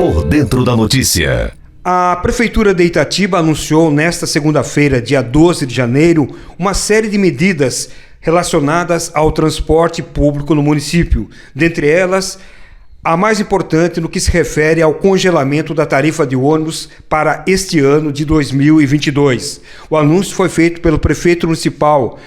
Por dentro da notícia. A Prefeitura de Itatiba anunciou nesta segunda-feira, dia 12 de janeiro, uma série de medidas relacionadas ao transporte público no município. Dentre elas, a mais importante no que se refere ao congelamento da tarifa de ônibus para este ano de 2022. O anúncio foi feito pelo prefeito municipal,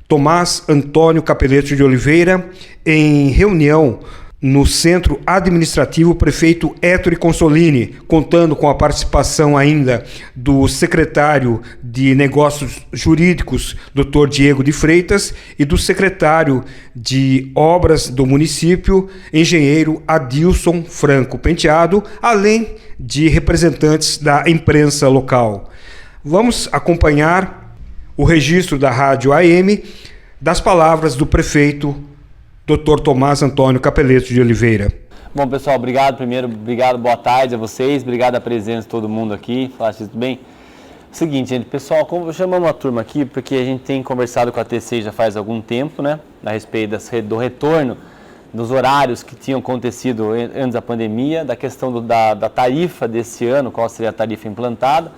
Tomás Antônio Capeleto de Oliveira, em reunião no Centro Administrativo Prefeito Ettore Consolini, contando com a participação ainda do secretário de Negócios Jurídicos, Dr. Diego de Freitas, e do secretário de Obras do município, engenheiro Adilson Franco Penteado, além de representantes da imprensa local. Vamos acompanhar o registro da Rádio AM das palavras do prefeito Dr. Tomás Antônio Capeleto de Oliveira. Bom, pessoal, obrigado primeiro, obrigado, boa tarde a vocês, obrigado a presença de todo mundo aqui, tudo bem? Seguinte, gente, pessoal, chamamos uma turma aqui porque a gente tem conversado com a TC já faz algum tempo, né, a respeito do retorno dos horários que tinham acontecido antes da pandemia, da questão da tarifa desse ano, qual seria a tarifa implantada.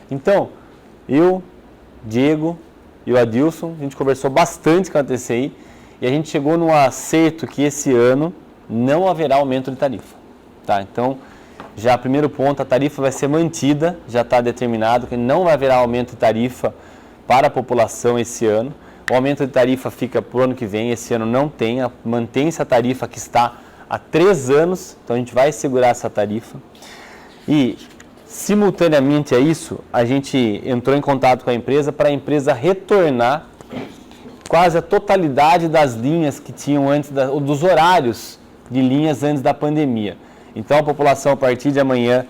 Então, eu, Diego e o Adilson, a gente conversou bastante com a TCI, e a gente chegou num acerto que esse ano não haverá aumento de tarifa. Tá? Então, já primeiro ponto, a tarifa vai ser mantida, já está determinado que não haverá aumento de tarifa para a população esse ano. O aumento de tarifa fica para o ano que vem, esse ano não tem, mantém-se a tarifa que está há 3 anos, então a gente vai segurar essa tarifa. E, simultaneamente a isso, a gente entrou em contato com a empresa para a empresa retornar quase a totalidade das linhas que tinham antes, dos horários de linhas antes da pandemia. Então, a população, a partir de amanhã,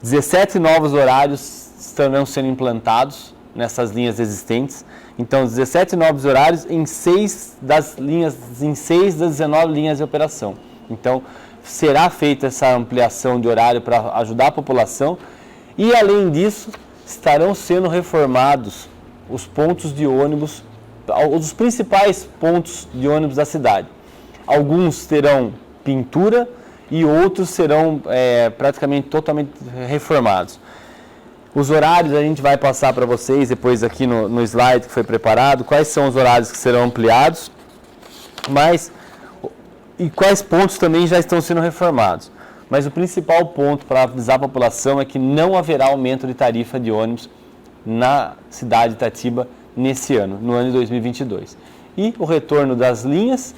17 novos horários estarão sendo implantados nessas linhas existentes. Então, 17 novos horários em 6 das 19 linhas de operação. Então, será feita essa ampliação de horário para ajudar a população. E, além disso, estarão sendo reformados os pontos de ônibus, os principais pontos de ônibus da cidade. Alguns terão pintura e outros serão praticamente totalmente reformados. Os horários a gente vai passar para vocês depois aqui no slide que foi preparado, quais são os horários que serão ampliados, e quais pontos também já estão sendo reformados. Mas o principal ponto para avisar a população é que não haverá aumento de tarifa de ônibus na cidade de Itatiba nesse ano, no ano de 2022. E o retorno das linhas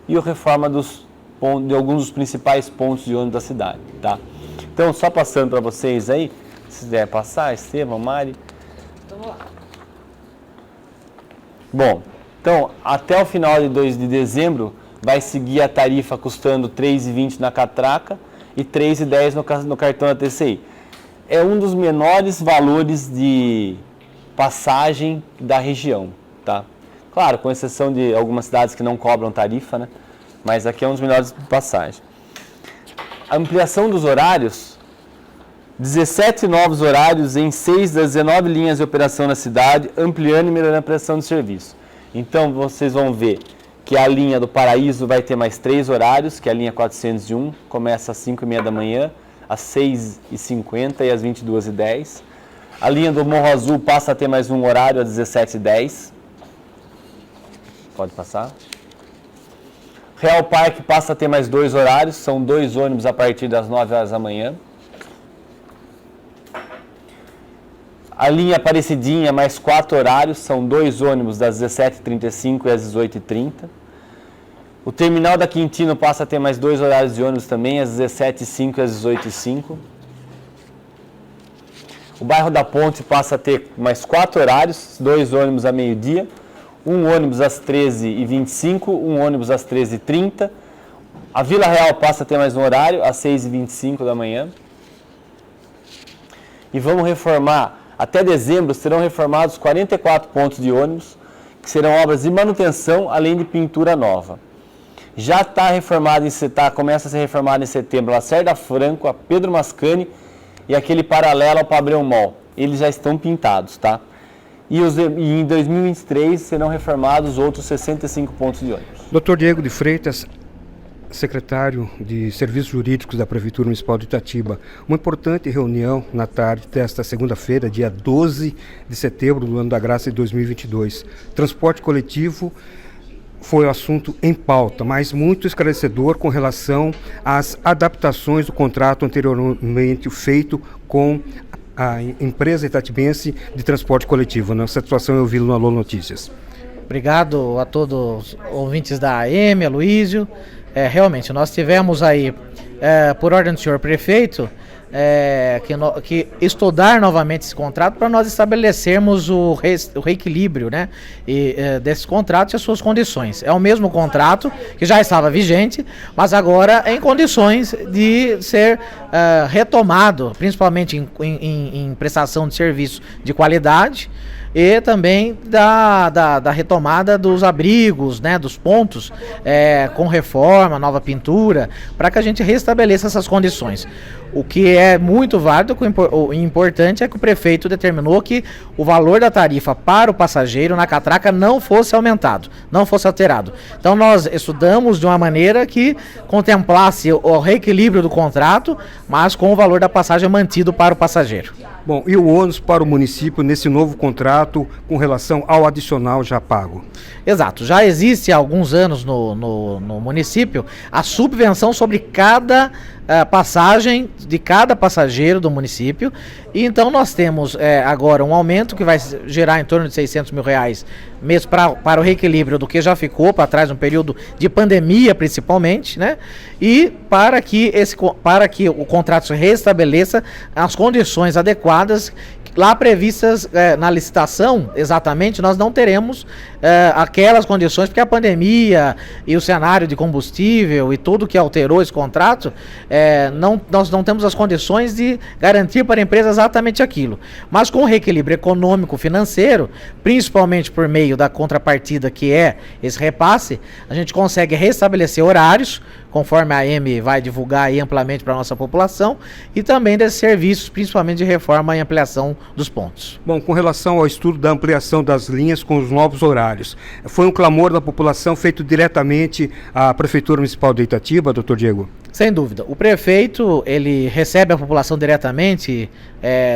e a reforma de alguns dos principais pontos de ônibus da cidade. Tá? Então, só passando para vocês aí, se quiser passar, Estevam, Mari. Vamos lá. Bom, então, até o final de dezembro, vai seguir a tarifa custando R$ 3,20 na catraca e R$ 3,10 no cartão da TCI. É um dos menores valores de passagem da região, tá? Claro, com exceção de algumas cidades que não cobram tarifa, né? Mas aqui é um dos menores de passagem. A ampliação dos horários, 17 novos horários em 6 das 19 linhas de operação na cidade, ampliando e melhorando a prestação de serviço. Então, vocês vão ver que a linha do Paraíso vai ter mais 3 horários, que é a linha 401, começa às 5h30 da manhã, às 6h50 e às 22h10. A linha do Morro Azul passa a ter mais um horário às 17h10. Pode passar. Real Parque passa a ter mais 2 horários, são 2 ônibus a partir das 9h da manhã. A linha Aparecidinha, mais 4 horários, são 2 ônibus das 17h35 e às 18h30. O Terminal da Quintino passa a ter mais 2 horários de ônibus também, às 17h05 e às 18h05. O bairro da Ponte passa a ter mais 4 horários, 2 ônibus a meio-dia, um ônibus às 13h25, um ônibus às 13h30. A Vila Real passa a ter mais um horário, às 6h25 da manhã. E vamos reformar, até dezembro serão reformados 44 pontos de ônibus, que serão obras de manutenção, além de pintura nova. Já está reformado, começa a ser reformado em setembro a Lacerda Franco, a Pedro Mascani, e aquele paralelo ao Padrão Mall. Eles já estão pintados, tá? E em 2023 serão reformados outros 65 pontos de ônibus. Dr. Diego de Freitas, Secretário de Serviços Jurídicos da Prefeitura Municipal de Itatiba, uma importante reunião na tarde desta segunda-feira, dia 12 de setembro do ano da graça de 2022. Transporte coletivo foi o assunto em pauta, mas muito esclarecedor com relação às adaptações do contrato anteriormente feito com a empresa itatibense de transporte coletivo. Nessa situação eu vi no Alô Notícias. Obrigado a todos os ouvintes da AM, Aloísio. Realmente, nós tivemos aí, por ordem do senhor prefeito, que estudar novamente esse contrato para nós estabelecermos o reequilíbrio, né, desses contratos e as suas condições. É o mesmo contrato que já estava vigente, mas agora em condições de ser retomado, principalmente em prestação de serviço de qualidade, e também da retomada dos abrigos, né, dos pontos, com reforma, nova pintura, para que a gente restabeleça essas condições. O que é muito válido e importante é que o prefeito determinou que o valor da tarifa para o passageiro na catraca não fosse aumentado, não fosse alterado. Então nós estudamos de uma maneira que contemplasse o reequilíbrio do contrato, mas com o valor da passagem mantido para o passageiro. Bom, e o ônus para o município nesse novo contrato com relação ao adicional já pago? Exato, já existe há alguns anos no município a subvenção sobre cada passagem de cada passageiro do município, e então nós temos agora um aumento que vai gerar em torno de R$600 mil mês para o reequilíbrio do que já ficou para trás no período de pandemia principalmente, né? E para que o contrato se restabeleça as condições adequadas lá previstas na licitação. Exatamente, nós não teremos aquelas condições, porque a pandemia e o cenário de combustível e tudo que alterou esse contrato, nós não temos as condições de garantir para a empresa exatamente aquilo. Mas com o reequilíbrio econômico financeiro, principalmente por meio da contrapartida que é esse repasse, a gente consegue restabelecer horários, conforme a AM vai divulgar aí amplamente para a nossa população, e também desses serviços, principalmente de reforma e ampliação dos pontos. Bom, com relação ao estudo da ampliação das linhas com os novos horários, foi um clamor da população feito diretamente à Prefeitura Municipal de Itatiba, doutor Diego? Sem dúvida. O prefeito, ele recebe a população diretamente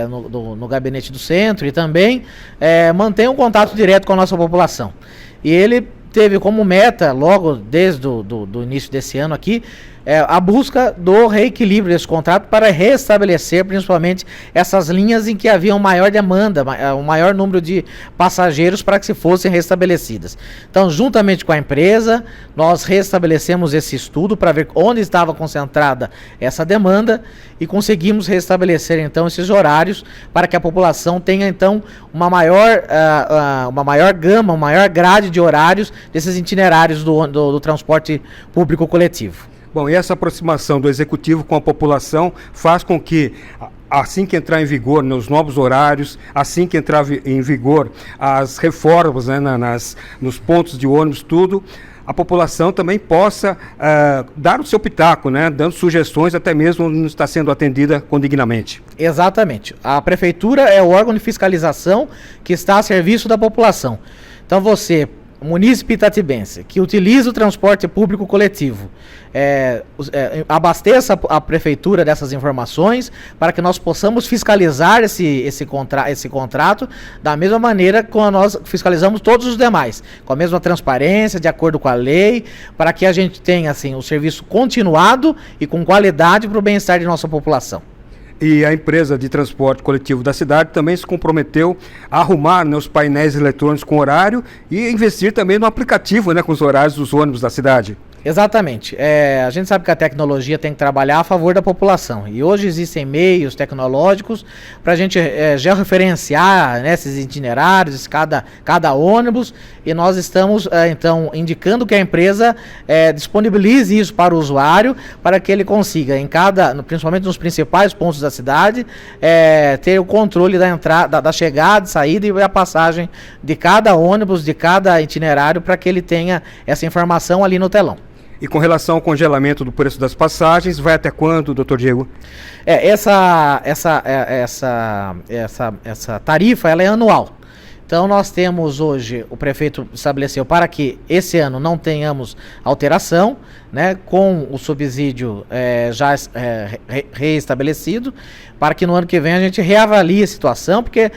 no gabinete do centro e também mantém um contato direto com a nossa população. E ele teve como meta, logo desde do início desse ano aqui, a busca do reequilíbrio desse contrato para restabelecer principalmente essas linhas em que havia uma maior demanda, um maior número de passageiros para que se fossem restabelecidas. Então, juntamente com a empresa, nós restabelecemos esse estudo para ver onde estava concentrada essa demanda e conseguimos restabelecer então esses horários para que a população tenha então uma maior gama, uma maior grade de horários desses itinerários do transporte público coletivo. Bom, e essa aproximação do Executivo com a população faz com que, assim que entrar em vigor os novos horários, assim que entrar em vigor as reformas, né, nos pontos de ônibus, tudo, a população também possa dar o seu pitaco, né, dando sugestões, até mesmo onde não está sendo atendida condignamente. Exatamente. A Prefeitura é o órgão de fiscalização que está a serviço da população. Então você, munícipe itatibense, que utiliza o transporte público coletivo, abasteça a prefeitura dessas informações para que nós possamos fiscalizar esse contrato da mesma maneira que nós fiscalizamos todos os demais, com a mesma transparência, de acordo com a lei, para que a gente tenha assim, o serviço continuado e com qualidade para o bem-estar de nossa população. E a empresa de transporte coletivo da cidade também se comprometeu a arrumar, né, os painéis eletrônicos com horário e investir também no aplicativo, né, com os horários dos ônibus da cidade. Exatamente. A gente sabe que a tecnologia tem que trabalhar a favor da população. E hoje existem meios tecnológicos para a gente georreferenciar, né, esses itinerários, cada ônibus. E nós estamos, então, indicando que a empresa disponibilize isso para o usuário, para que ele consiga, principalmente nos principais pontos da cidade, ter o controle da entrada, da chegada, saída e a passagem de cada ônibus, de cada itinerário, para que ele tenha essa informação ali no telão. E com relação ao congelamento do preço das passagens, vai até quando, doutor Diego? Essa tarifa ela é anual. Então nós temos hoje, o prefeito estabeleceu para que esse ano não tenhamos alteração, né, com o subsídio já reestabelecido, para que no ano que vem a gente reavalie a situação, porque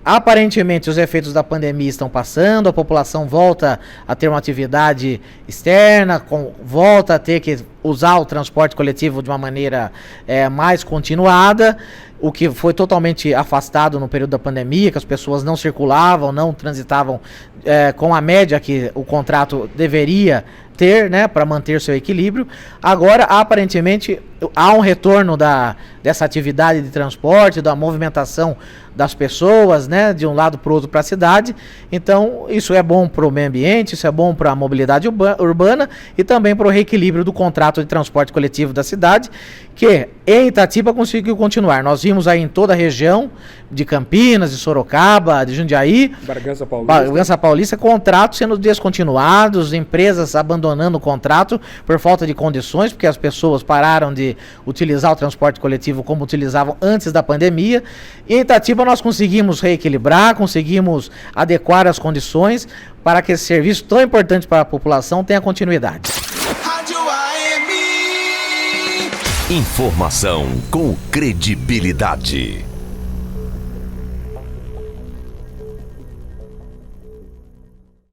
aparentemente os efeitos da pandemia estão passando, a população volta a ter uma atividade externa, volta a ter que usar o transporte coletivo de uma maneira mais continuada, o que foi totalmente afastado no período da pandemia, que as pessoas não circulavam, não transitavam com a média que o contrato deveria ter, né, para manter seu equilíbrio. Agora, aparentemente, há um retorno dessa atividade de transporte, da movimentação das pessoas, né, de um lado para o outro para a cidade. Então, isso é bom para o meio ambiente, isso é bom para a mobilidade urbana e também para o reequilíbrio do contrato de transporte coletivo da cidade, que em Itatiba conseguiu continuar. Nós vimos aí em toda a região de Campinas, de Sorocaba, de Jundiaí, Bragança Paulista, contratos sendo descontinuados, empresas abandonando o contrato por falta de condições, porque as pessoas pararam de utilizar o transporte coletivo como utilizavam antes da pandemia. E em Itatiba nós conseguimos reequilibrar, conseguimos adequar as condições para que esse serviço tão importante para a população tenha continuidade. Informação com credibilidade.